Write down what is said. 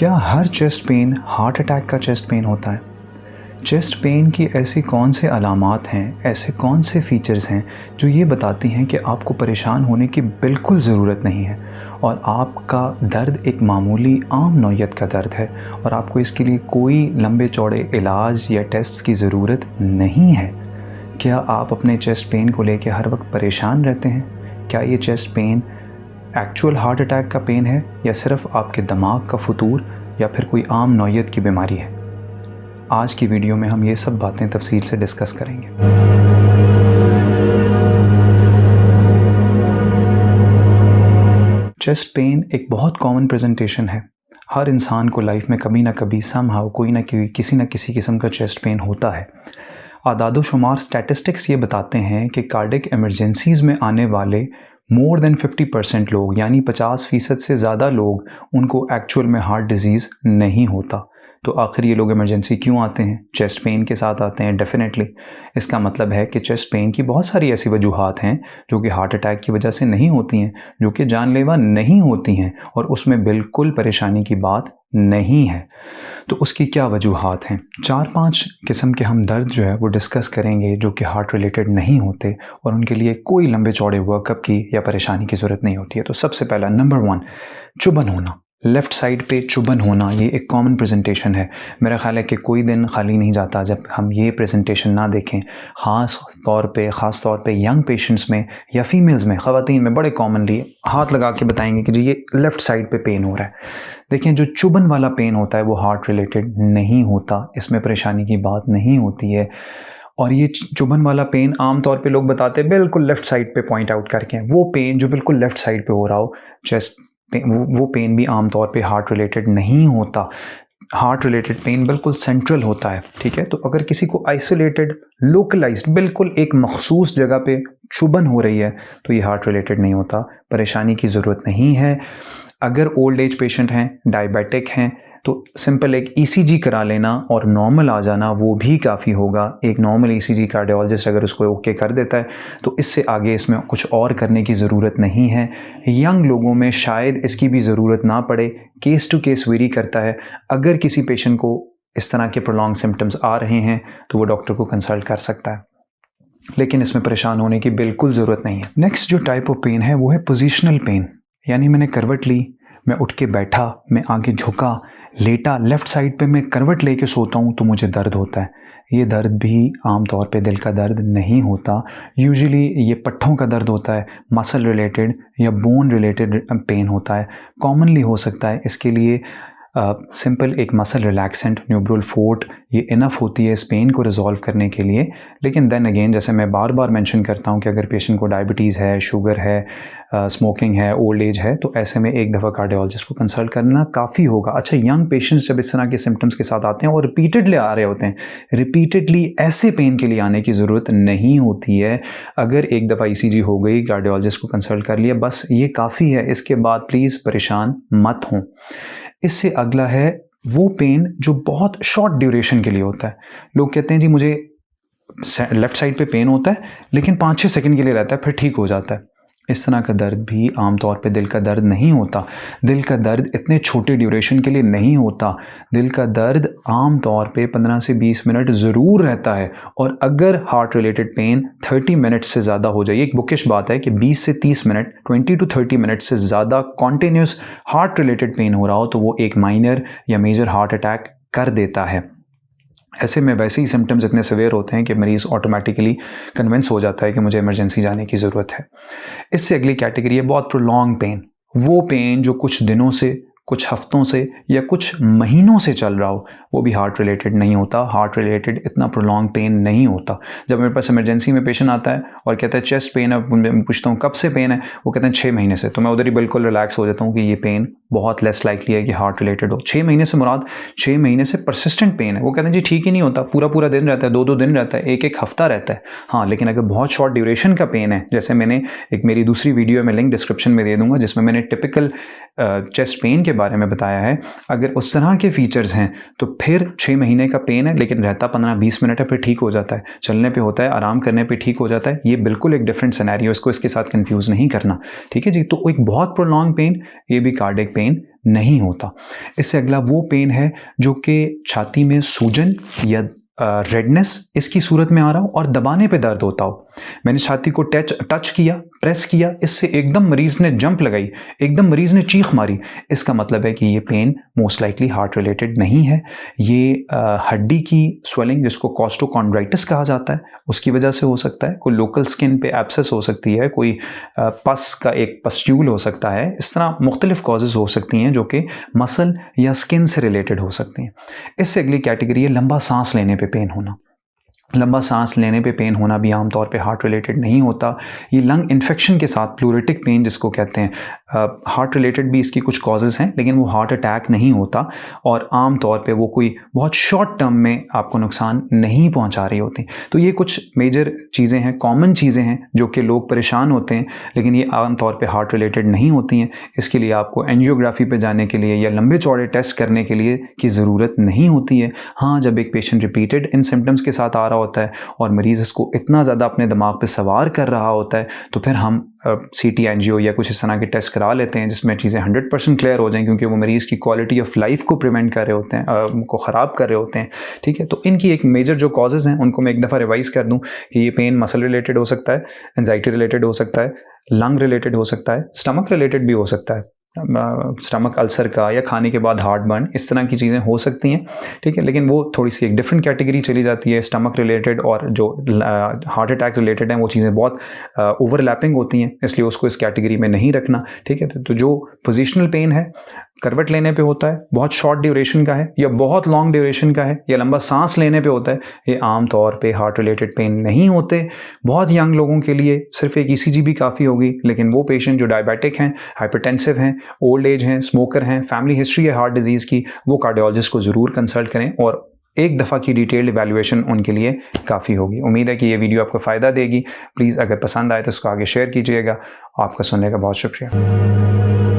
क्या हर chest pain heart attack का chest pain होता है? चेस्ट पेन की ऐसी कौन से अलामात हैं, ऐसे कौन से फीचर्स हैं जो ये बताती हैं कि आपको परेशान होने की बिल्कुल ज़रूरत नहीं है और आपका दर्द एक मामूली आम नौइयत का दर्द है और आपको इसके लिए कोई लंबे चौड़े इलाज या टेस्ट्स की ज़रूरत नहीं है? क्या आप अपने चेस्ट पेन को लेकर हर वक्त परेशान रहते हैं? क्या ये chest pain actual heart attack का पेन है या सिर्फ आपके दिमाग का फतूर या फिर कोई आम नौइयत की बीमारी है? आज की वीडियो में हम ये सब बातें तफसील से डिस्कस करेंगे। चेस्ट पेन एक बहुत कॉमन प्रेजेंटेशन है। हर इंसान को लाइफ में कभी ना कभी समहाउ कोई ना कोई किसी न किसी किस्म का चेस्ट पेन होता है। आदादो शुमार स्टैटिस्टिक्स ये बताते हैं कि कार्डिक इमरजेंसीज़ में आने वाले मोर देन 50% लोग यानी 50% से ज़्यादा लोग उनको एक्चुअल में हार्ट डिजीज़ नहीं होता। तो आखिर ये लोग इमरजेंसी क्यों आते हैं? चेस्ट पेन के साथ आते हैं डेफिनेटली। इसका मतलब है कि चेस्ट पेन की बहुत सारी ऐसी वजूहात हैं जो कि हार्ट अटैक की वजह से नहीं होती हैं, जो कि जानलेवा नहीं होती हैं और उसमें बिल्कुल परेशानी की बात नहीं है। तो उसकी क्या वजूहात हैं? 4-5 किस्म के हम दर्द जो है वो डिस्कस करेंगे जो कि हार्ट रिलेटेड नहीं होते और उनके लिए कोई लंबे चौड़े वर्कअप की या परेशानी की ज़रूरत नहीं होती है। तो सबसे पहला नंबर 1, चुभन होना। लेफ़्ट साइड पे चुभन होना ये एक कॉमन प्रेजेंटेशन है। मेरा ख़्याल है कि कोई दिन खाली नहीं जाता जब हम ये प्रेजेंटेशन ना देखें। ख़ास तौर पे यंग पेशेंट्स में या फीमेल्स में, ख़वातीन में बड़े कॉमनली हाथ लगा के बताएंगे कि जी ये लेफ़्ट साइड पे पेन हो रहा है। देखें, जो चुभन वाला पेन होता है वो हार्ट रिलेटेड नहीं होता, इसमें परेशानी की बात नहीं होती है। और ये चुभन वाला पेन आम तौर पे लोग बताते हैं बिल्कुल लेफ़्ट साइड पे पॉइंट आउट करके। वो पेन जो बिल्कुल लेफ़्ट साइड पे हो रहा हो, चेस्ट वो पेन भी आम तौर पे हार्ट रिलेटेड नहीं होता। हार्ट रिलेटेड पेन बिल्कुल सेंट्रल होता है, ठीक है। तो अगर किसी को आइसोलेटेड, लोकलाइज्ड, बिल्कुल एक मखसूस जगह पे चुभन हो रही है तो ये हार्ट रिलेटेड नहीं होता, परेशानी की ज़रूरत नहीं है। अगर ओल्ड एज पेशेंट हैं, डायबिटिक हैं, तो सिंपल एक ईसीजी करा लेना और नॉर्मल आ जाना वो भी काफ़ी होगा। एक नॉर्मल ईसीजी कार्डियोलॉजिस्ट अगर उसको ओके कर देता है तो इससे आगे इसमें कुछ और करने की ज़रूरत नहीं है। यंग लोगों में शायद इसकी भी ज़रूरत ना पड़े, केस टू केस वेरी करता है। अगर किसी पेशेंट को इस तरह के प्रोलॉन्ग सिम्टम्स आ रहे हैं तो वो डॉक्टर को कंसल्ट कर सकता है, लेकिन इसमें परेशान होने की बिल्कुल ज़रूरत नहीं है। नेक्स्ट जो टाइप ऑफ पेन है वो है पोजिशनल पेन, यानी मैंने करवट ली, मैं उठ के बैठा, मैं आगे झुका, लेटा, लेफ़्ट साइड पे मैं करवट लेके सोता हूँ तो मुझे दर्द होता है। ये दर्द भी आम तौर पे दिल का दर्द नहीं होता। यूजुअली ये पट्ठों का दर्द होता है, मसल रिलेटेड या बोन रिलेटेड पेन होता है। कॉमनली हो सकता है, इसके लिए सिंपल एक मसल रिलैक्सेंट न्यूब्रोल फोर्ट ये इनफ होती है इस पेन को रिजॉल्व करने के लिए। लेकिन देन अगेन, जैसे मैं बार बार मेंशन करता हूँ कि अगर पेशेंट को डायबिटीज़ है, शुगर है, स्मोकिंग है, ओल्ड एज है, तो ऐसे में एक दफ़ा कार्डियोलॉजिस्ट को कंसल्ट करना काफ़ी होगा। अच्छा, यंग पेशेंट्स जब इस तरह के सिम्टम्स के साथ आते हैं और रिपीटेडली आ रहे होते हैं, रिपीटेडली ऐसे पेन के लिए आने की ज़रूरत नहीं होती है। अगर एक दफ़ा ईसीजी हो गई, कार्डियोलॉजिस्ट को कंसल्ट कर लिया, बस ये काफ़ी है। इसके बाद प्लीज़ परेशान मत हों। इससे अगला है वो पेन जो बहुत शॉर्ट ड्यूरेशन के लिए होता है। लोग कहते हैं जी मुझे लेफ़्ट साइड पे पेन होता है लेकिन 5-6 सेकंड के लिए रहता है, फिर ठीक हो जाता है। इस तरह का दर्द भी आम तौर पे दिल का दर्द नहीं होता। दिल का दर्द इतने छोटे ड्यूरेशन के लिए नहीं होता। दिल का दर्द आम तौर पे 15 से 20 मिनट ज़रूर रहता है। और अगर हार्ट रिलेटेड पेन 30 मिनट से ज़्यादा हो जाए, एक बुकिश बात है कि 20 से 30 मिनट, 20 to 30 मिनट से ज़्यादा कॉन्टिन्यूस हार्ट रिलेटेड पेन हो रहा हो तो वो एक माइनर या मेजर हार्ट अटैक कर देता है। ऐसे में वैसे ही सिम्टम्स इतने सिवियर होते हैं कि मरीज़ ऑटोमेटिकली कन्विंस हो जाता है कि मुझे इमरजेंसी जाने की ज़रूरत है। इससे अगली कैटेगरी है बहुत प्रोलॉन्ग पेन। वो पेन जो कुछ दिनों से, कुछ हफ्तों से या कुछ महीनों से चल रहा हो, वो भी हार्ट रिलेटेड नहीं होता। हार्ट रिलेटेड इतना प्रोलॉन्ग पेन नहीं होता। जब मेरे पास इमरजेंसी में पेशेंट आता है और कहता है चेस्ट पेन है, मैं पूछता हूँ कब से पेन है, वो कहते हैं 6 महीने से, तो मैं उधर ही बिल्कुल रिलैक्स हो जाता हूँ कि ये पेन बहुत लेस लाइकली है कि हार्ट रिलेटेड हो। 6 महीने से मुराद 6 महीने से परसिस्टेंट पेन है। वो कहते हैं जी ठीक ही नहीं होता, पूरा दिन रहता है, 2-2 दिन रहता है, एक हफ्ता रहता है। हाँ, लेकिन अगर बहुत शॉर्ट ड्यूरेशन का पेन है, जैसे मैंने एक मेरी दूसरी वीडियो में लिंक डिस्क्रिप्शन में दे दूंगा जिसमें मैंने टिपिकल चेस्ट पेन के बारे में बताया है, अगर उस तरह के फीचर्स हैं तो फिर 6 महीने का पेन है लेकिन रहता 15-20 मिनट है, फिर ठीक हो जाता है, चलने पे होता है, आराम करने पे ठीक हो जाता है। ये बिल्कुल एक डिफरेंट सिनेरियो, इसको इसके साथ कंफ्यूज नहीं करना, ठीक है जी। तो एक बहुत प्रोलॉन्ग पेन, ये भी कार्डियक पेन नहीं होता। इससे अगला वो पेन है जो कि छाती में सूजन या रेडनेस इसकी सूरत में आ रहा हो और दबाने पे दर्द होता हो। मैंने छाती को टच किया, प्रेस किया, इससे एकदम मरीज़ ने जंप लगाई, एकदम मरीज़ ने चीख मारी, इसका मतलब है कि ये pain most likely heart related नहीं है। ये हड्डी की स्वेलिंग जिसको कॉस्टोकॉन्ड्राइटिस कहा जाता है उसकी वजह से हो सकता है। कोई लोकल स्किन पे एब्सेस हो सकती है, कोई पस का एक पस्ट्यूल हो सकता है। इस तरह मुख्तलिफ कॉजेज़ हो सकती हैं जो कि मसल या स्किन से रिलेटेड हो सकती हैं। इससे अगली कैटेगरी है लंबा सांस लेने पे पेन होना। लंबा सांस लेने पे पेन होना भी आमतौर पे हार्ट रिलेटेड नहीं होता। ये लंग इन्फेक्शन के साथ प्लूरेटिक पेन जिसको कहते हैं, हार्ट रिलेटेड भी इसकी कुछ कॉजेज़ हैं, लेकिन वो हार्ट अटैक नहीं होता और आम तौर पे वो कोई बहुत शॉर्ट टर्म में आपको नुकसान नहीं पहुंचा रही होती। तो ये कुछ मेजर चीज़ें हैं, कॉमन चीज़ें हैं जो कि लोग परेशान होते हैं, लेकिन ये आम तौर पे हार्ट रिलेटेड नहीं होती हैं। इसके लिए आपको एंजियोग्राफी पे जाने के लिए या लंबे चौड़े टेस्ट करने के लिए की ज़रूरत नहीं होती है। हाँ, जब एक पेशेंट रिपीटेड इन सिम्टम्स के साथ आ रहा होता है और मरीज़ इसको इतना ज़्यादा अपने दिमाग पे सवार कर रहा होता है तो फिर हम सीटी एंजियो या कुछ इस तरह के टेस्ट करा लेते हैं जिसमें चीज़ें 100% क्लियर हो जाएं, क्योंकि वो मरीज़ की क्वालिटी ऑफ लाइफ को प्रिवेंट कर रहे होते हैं, उनको ख़राब कर रहे होते हैं। ठीक है, तो इनकी एक मेजर जो कॉजेज़ हैं उनको मैं एक दफ़ा रिवाइज़ कर दूं कि ये पेन मसल रिलेटेड हो सकता है, एंजाइटी रिलेटेड हो सकता है, लंग रिलेटेड हो सकता है, स्टमक रिलेटेड भी हो सकता है, स्टमक अल्सर का या खाने के बाद हार्ट बर्न, इस तरह की चीज़ें हो सकती हैं। ठीक है, लेकिन वो थोड़ी सी एक डिफरेंट कैटेगरी चली जाती है। स्टमक रिलेटेड और जो हार्ट अटैक रिलेटेड हैं वो चीज़ें बहुत ओवरलैपिंग होती हैं, इसलिए उसको इस कैटेगरी में नहीं रखना। ठीक है, तो जो पोजिशनल पेन है करवट लेने पे होता है, बहुत शॉर्ट ड्यूरेशन का है या बहुत लॉन्ग ड्यूरेशन का है या लंबा सांस लेने पे होता है, ये आम तौर पे हार्ट रिलेटेड पेन नहीं होते। बहुत यंग लोगों के लिए सिर्फ एक ईसीजी भी काफ़ी होगी, लेकिन वो पेशेंट जो डायबिटिक हैं, हाइपरटेंसिव हैं, ओल्ड एज हैं, स्मोकर हैं, फैमिली हिस्ट्री है हार्ट डिजीज़ की, वो कार्डियोलॉजिस्ट को ज़रूर कंसल्ट करें और एक दफ़ा की डिटेल्ड इवैल्यूएशन उनके लिए काफ़ी होगी। उम्मीद है कि ये वीडियो आपको फ़ायदा देगी। प्लीज़ अगर पसंद आए तो उसको आगे शेयर कीजिएगा। आपका सुनने का बहुत शुक्रिया।